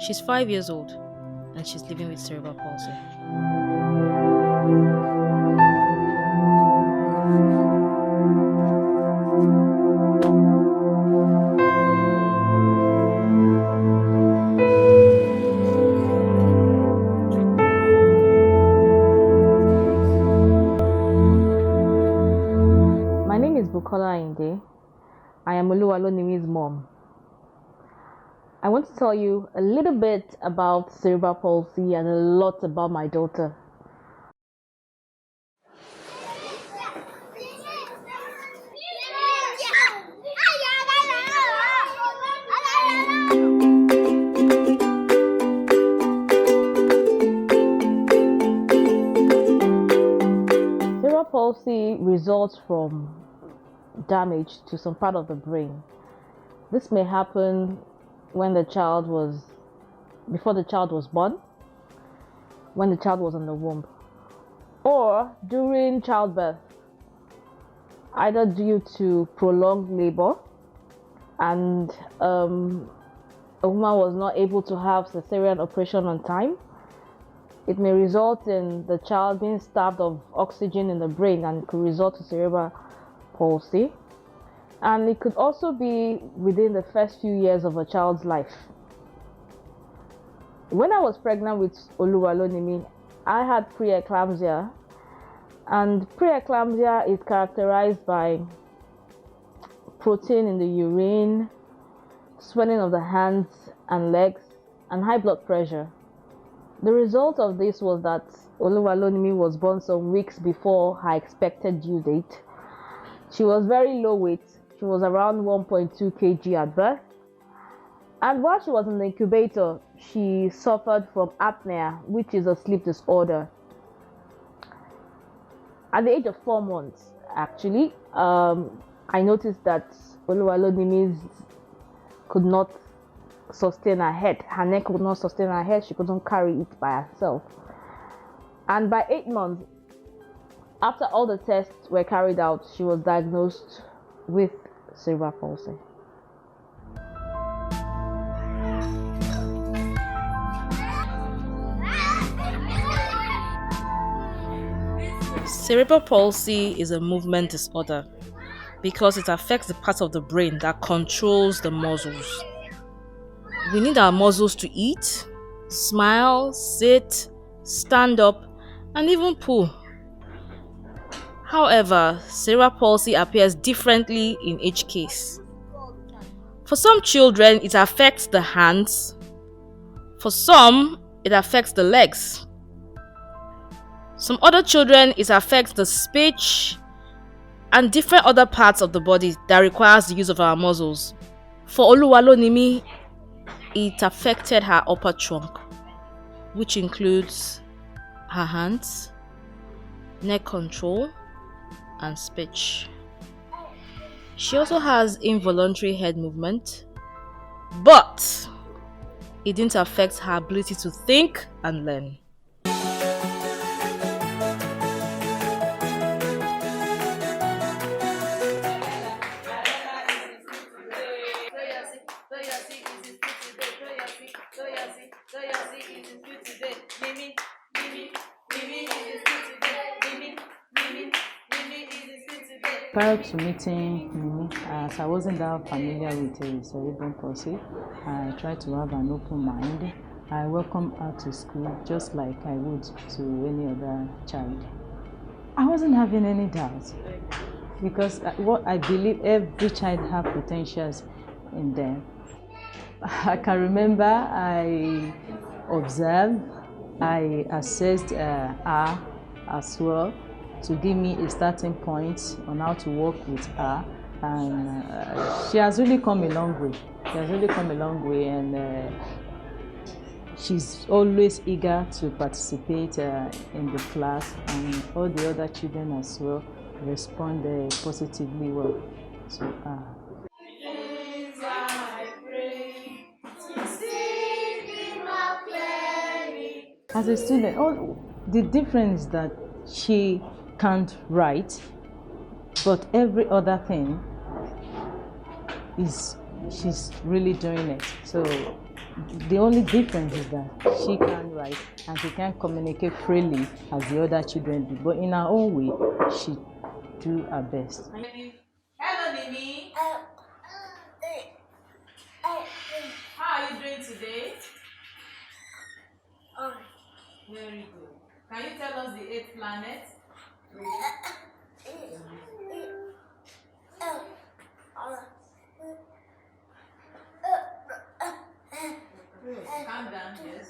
She's 5 years old and she's living with cerebral palsy. My name is Inde. I am Oluwalonimi's mom. I want to tell you a little bit about cerebral palsy and a lot about my daughter. Cerebral palsy results from damage to some part of the brain. This may happen when before the child was born, when the child was in the womb, or during childbirth, either due to prolonged labor and a woman was not able to have cesarean operation on time. It may result in the child being starved of oxygen in the brain and could result to cerebral palsy. And it could also be within the first few years of a child's life. When I was pregnant with Oluwalonimi, I had preeclampsia, and preeclampsia is characterized by protein in the urine, swelling of the hands and legs, and high blood pressure. The result of this was that Oluwalonimi was born some weeks before her expected due date. She was very low weight. She was around 1.2 kg at birth. And while she was in the incubator, she suffered from apnea, which is a sleep disorder. At the age of 4 months, actually, I noticed that Oluwalonimi could not sustain her head. Her neck could not sustain her head. She couldn't carry it by herself. And by 8 months, after all the tests were carried out, she was diagnosed with cerebral palsy. Cerebral palsy is a movement disorder because it affects the part of the brain that controls the muscles. We need our muscles to eat, smile, sit, stand up, and even poo. However, cerebral palsy appears differently in each case. For some children, it affects the hands. For some, it affects the legs. Some other children, it affects the speech and different other parts of the body that requires the use of our muscles. For Oluwalonimi, it affected her upper trunk, which includes her hands, neck control, and speech. She also has involuntary head movement, but it didn't affect her ability to think and learn. Prior to meeting Mimi, as I wasn't that familiar with cerebral palsy, I tried to have an open mind. I welcomed her to school just like I would to any other child. I wasn't having any doubts because what I believe every child has potentials in them. I can remember I observed, I assessed her as well to give me a starting point on how to work with her, and she has really come a long way. And she's always eager to participate in the class, and all the other children as well respond positively well to her. As a student, the difference is that she can't write, but every other thing she's really doing it. So The only difference is that she can write and she can communicate freely as the other children do, but in her own way, she do her best. Hello, Nimi. How are you doing today? Very good. Can you tell us the 8th planet? Calm down, yes.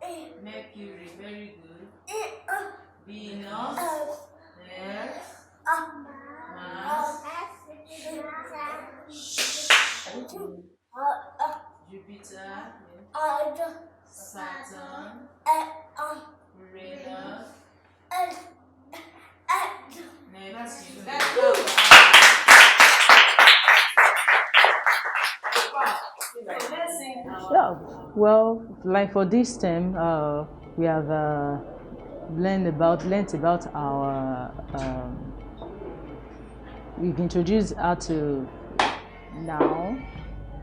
Okay. Mercury, very good. Venus, Earth, Mars, Jupiter, Saturn, Uranus, Neptune. Let's sing our... Yeah, well, like for this term, we have learned about our. We've introduced her to noun,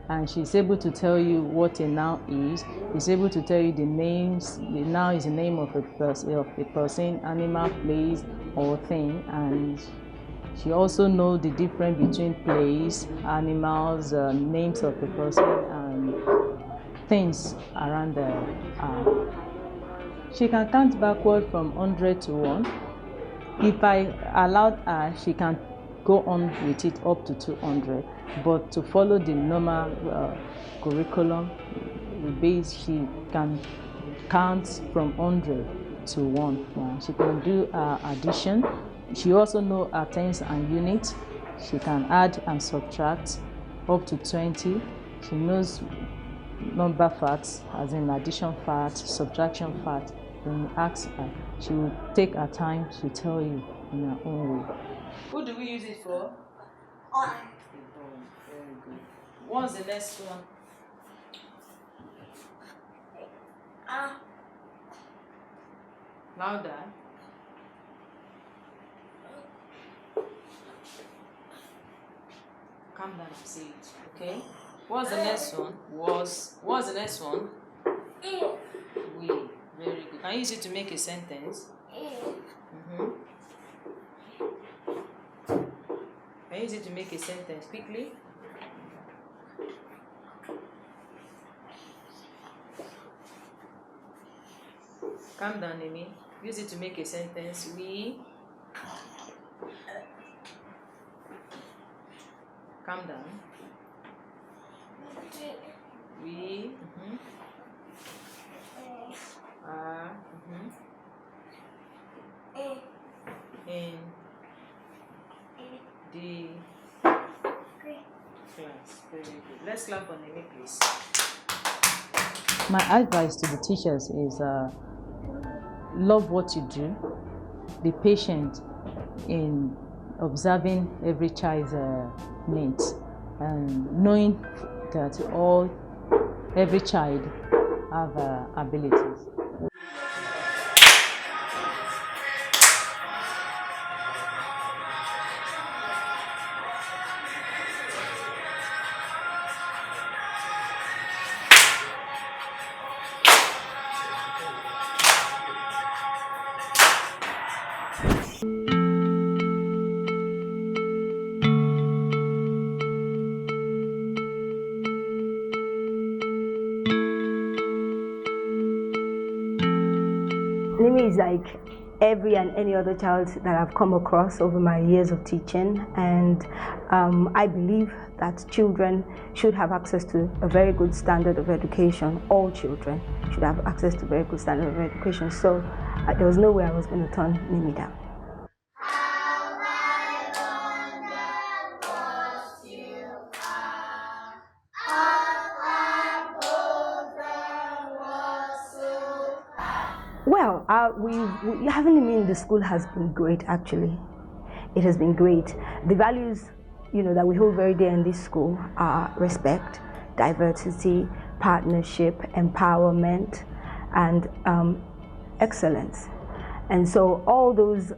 and she's able to tell you what a noun is. She's able to tell you the names. The noun is the name of a person, animal, place, or thing, and she also knows the difference between place, animals, names of the person, and things around her. She can count backward from 100 to 1. If I allowed her, she can go on with it up to 200. But to follow the normal curriculum, she can count from 100 to 1. Yeah. She can do addition. She also knows her tens and units. She can add and subtract up to 20. She knows number facts, as in addition facts, subtraction facts. When you ask her, she will take her time to tell you in her own way. Who do we use it for? Very good. What's the next one? Louder. Calm down and say it, okay? What's the next one? What's the next one? We. Very good. Can you use it to make a sentence? Mm-hmm. Can you use it to make a sentence quickly? Calm down, Amy. Use it to make a sentence. We. Calm down. We. Are. In the class. Very good. Let's clap on Amy, please. My advice to the teachers is love what you do, be patient in observing every child's needs, and knowing that every child have abilities. Nimi is like every and any other child that I've come across over my years of teaching, and I believe that children should have access to a very good standard of education. All children should have access to a very good standard of education. So there was no way I was going to turn Nimi down. Well, having him in the school has been great, actually. It has been great. The values, that we hold very dear in this school are respect, diversity, partnership, empowerment, and excellence. And so all those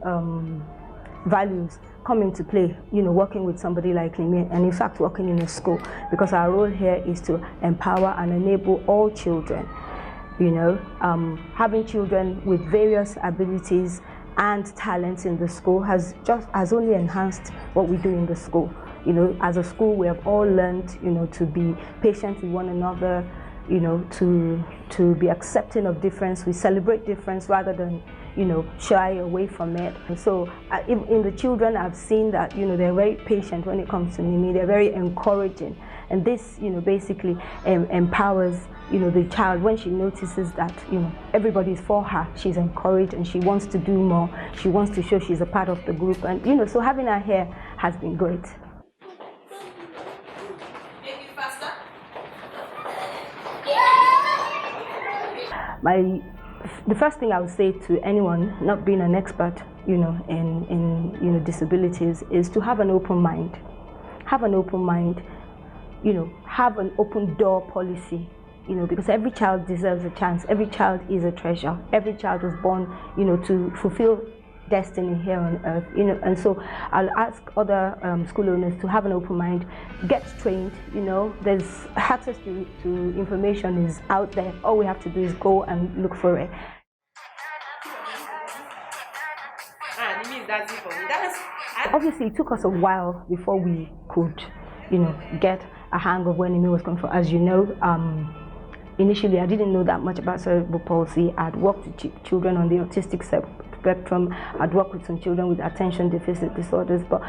values come into play, working with somebody like Nimi, and in fact working in a school, because our role here is to empower and enable all children. Having children with various abilities and talents in the school has only enhanced what we do in the school. As a school, we have all learned, to be patient with one another, to be accepting of difference. We celebrate difference rather than, shy away from it. And so in the children, I've seen that, they're very patient when it comes to Nimi. They're very encouraging. And this, basically empowers, the child when she notices that, everybody's for her. She's encouraged and she wants to do more. She wants to show she's a part of the group. And, so having her here has been great. The first thing I would say to anyone not being an expert, in disabilities, is to have an open mind. Have an open mind. Have an open door policy. Because every child deserves a chance. Every child is a treasure. Every child was born, to fulfill destiny here on earth. And so I'll ask other school owners to have an open mind, get trained. There's access to information is out there. All we have to do is go and look for it. Obviously, it took us a while before we could, get a hang of where Nimi was coming from. As you know, initially I didn't know that much about cerebral palsy. I'd worked with children on the autistic spectrum. I'd worked with some children with attention deficit disorders, but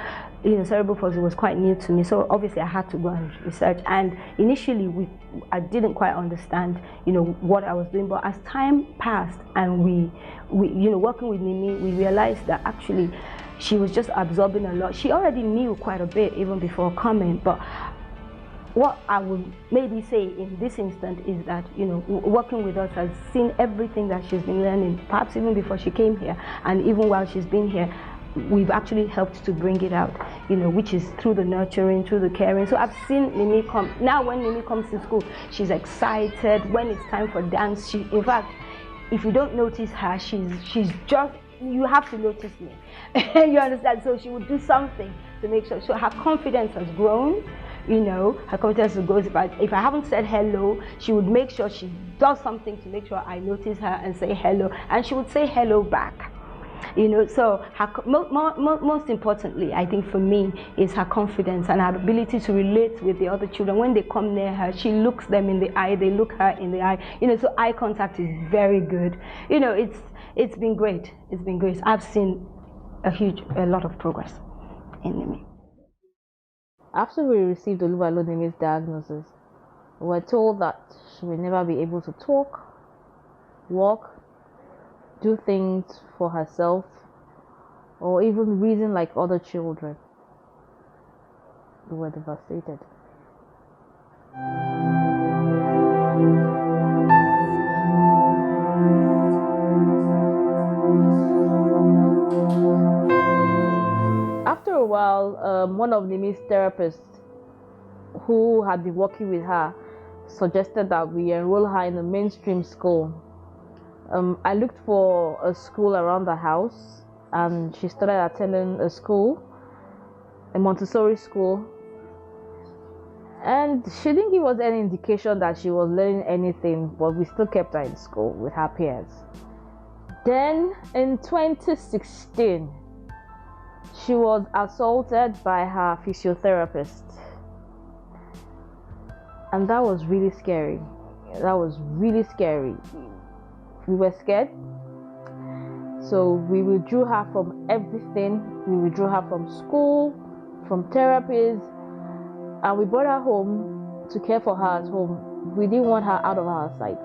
cerebral palsy was quite new to me. So obviously I had to go and research. And initially I didn't quite understand, what I was doing. But as time passed and we working with Nimi, we realized that actually she was just absorbing a lot. She already knew quite a bit even before coming, but what I would maybe say in this instant is that, working with us has seen everything that she's been learning, perhaps even before she came here, and even while she's been here, we've actually helped to bring it out, which is through the nurturing, through the caring. So I've seen Nimi come. Now when Nimi comes to school, she's excited. When it's time for dance, in fact, if you don't notice her, she's just, you have to notice me. You understand? So she would do something to make sure. So her confidence has grown. Her confidence goes. If I haven't said hello, she would make sure she does something to make sure I notice her and say hello, and she would say hello back. So her, most importantly, I think for me, is her confidence and her ability to relate with the other children. When they come near her, she looks them in the eye, they look her in the eye. So eye contact is very good. It's been great. It's been great. I've seen a lot of progress in Nimi. After we received Oluwalonimi's diagnosis, we were told that she will never be able to talk, walk, do things for herself, or even reason like other children. We were devastated. After a while, one of Nimi's therapists who had been working with her suggested that we enroll her in a mainstream school. I looked for a school around the house, and she started attending a school, a Montessori school, and she didn't give us any indication that she was learning anything, but we still kept her in school with her peers. Then in 2016, she was assaulted by her physiotherapist, and that was really scary. We were scared, so we withdrew her from everything. We withdrew her from school, from therapies, and we brought her home to care for her at home. We didn't want her out of our sight.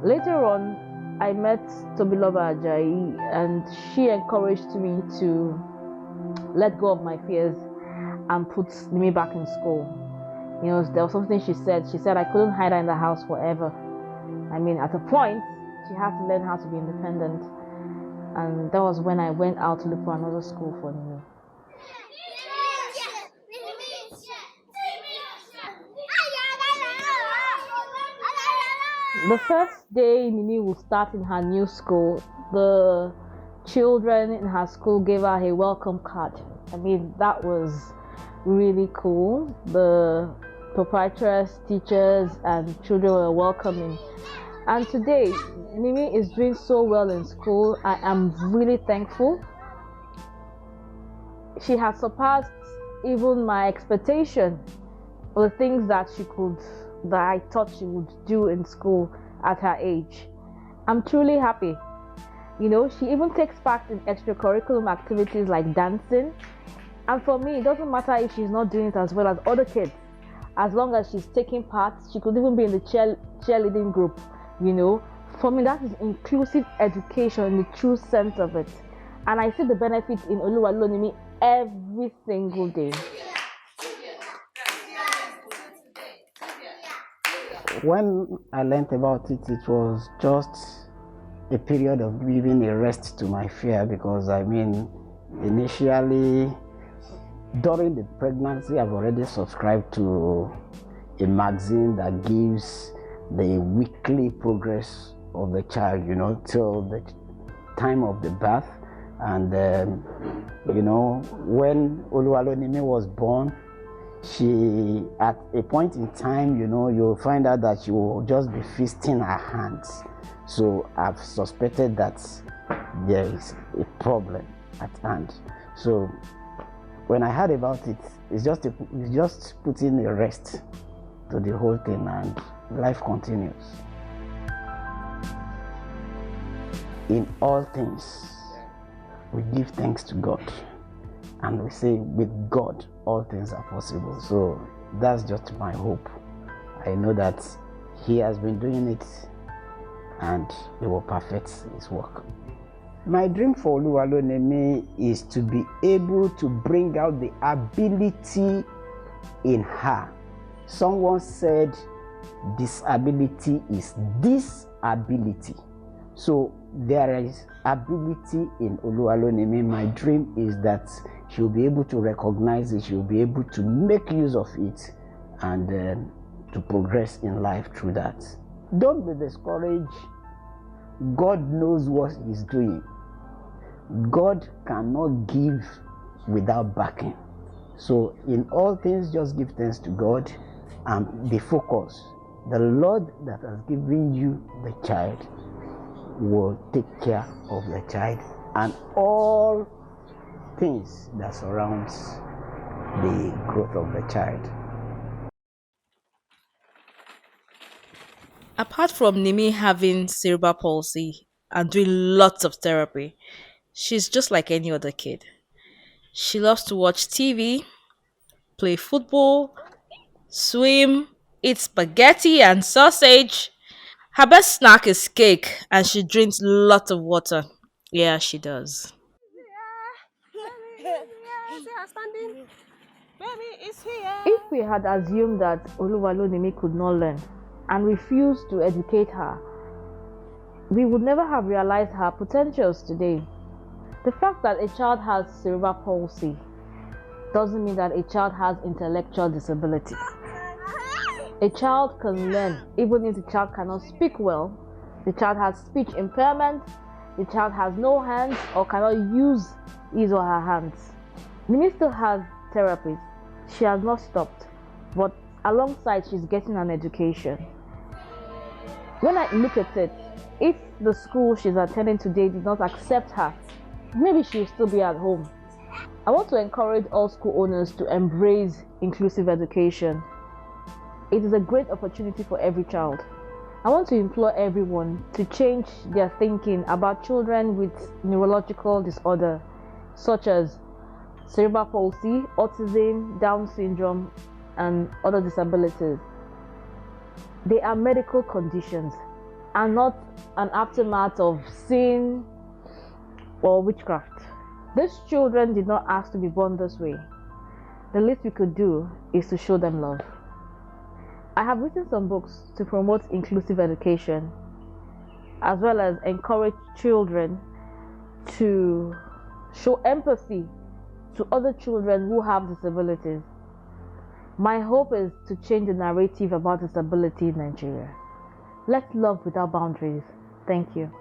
Later on, I met Tobiloba Ajayi, and she encouraged me to let go of my fears and put me back in school. There was something she said. She said I couldn't hide her in the house forever. At a point, she had to learn how to be independent. And that was when I went out to look for another school for Nimi. The first day Nimi will start in her new school, the children in her school gave her a welcome card. I mean, that was really cool. The proprietress, teachers, and children were welcoming. And today, Nimi is doing so well in school. I am really thankful. She has surpassed even my expectation of the things that I thought she would do in school at her age. I'm truly happy. You know, she even takes part in extracurricular activities like dancing. And for me, it doesn't matter if she's not doing it as well as other kids. As long as she's taking part, she could even be in the cheerleading group, you know. For me, that is inclusive education in the true sense of it. And I see the benefits in Oluwalonimi every single day. When I learned about it, it was just a period of giving a rest to my fear, because I mean, initially, during the pregnancy, I've already subscribed to a magazine that gives the weekly progress of the child, you know, till the time of the birth. And, you know, when Oluwalonimi was born, she, at a point in time, you know, you'll find out that she will just be feasting her hands. So I've suspected that there is a problem at hand. So when I heard about it, it's just putting a rest to the whole thing, and life continues. In all things, we give thanks to God, and we say with God all things are possible. So that's just my hope. I know that He has been doing it, and He will perfect His work. My dream for Oluwalonimi is to be able to bring out the ability in her. Someone said disability is disability. So there is ability in Oluwalonimi. My dream is that she'll be able to recognize it, she'll be able to make use of it, and to progress in life through that. Don't be discouraged. God knows what He's doing. God cannot give without backing. So in all things, just give thanks to God and be focused. The Lord that has given you the child will take care of the child and all things that surrounds the growth of the child. Apart from Nimi having cerebral palsy and doing lots of therapy, she's just like any other kid. She loves to watch TV, play football, swim, eat spaghetti and sausage. Her best snack is cake, and she drinks lots of water. Yeah, she does. If we had assumed that Oluwalonimi could not learn and refused to educate her, we would never have realized her potentials today. The fact that a child has cerebral palsy doesn't mean that a child has intellectual disability. A child can learn even if the child cannot speak well, the child has speech impairment, the child has no hands or cannot use his or her hands. Nimi still has therapies. She has not stopped, but alongside she's getting an education. When I look at it, if the school she's attending today did not accept her, maybe she'll still be at home. I want to encourage all school owners to embrace inclusive education. It is a great opportunity for every child. I want to implore everyone to change their thinking about children with neurological disorder, such as cerebral palsy, autism, Down syndrome, and other disabilities. They are medical conditions and not an aftermath of sin or witchcraft. These children did not ask to be born this way. The least we could do is to show them love. I have written some books to promote inclusive education, as well as encourage children to show empathy to other children who have disabilities. My hope is to change the narrative about disability in Nigeria. Let's love without boundaries. Thank you.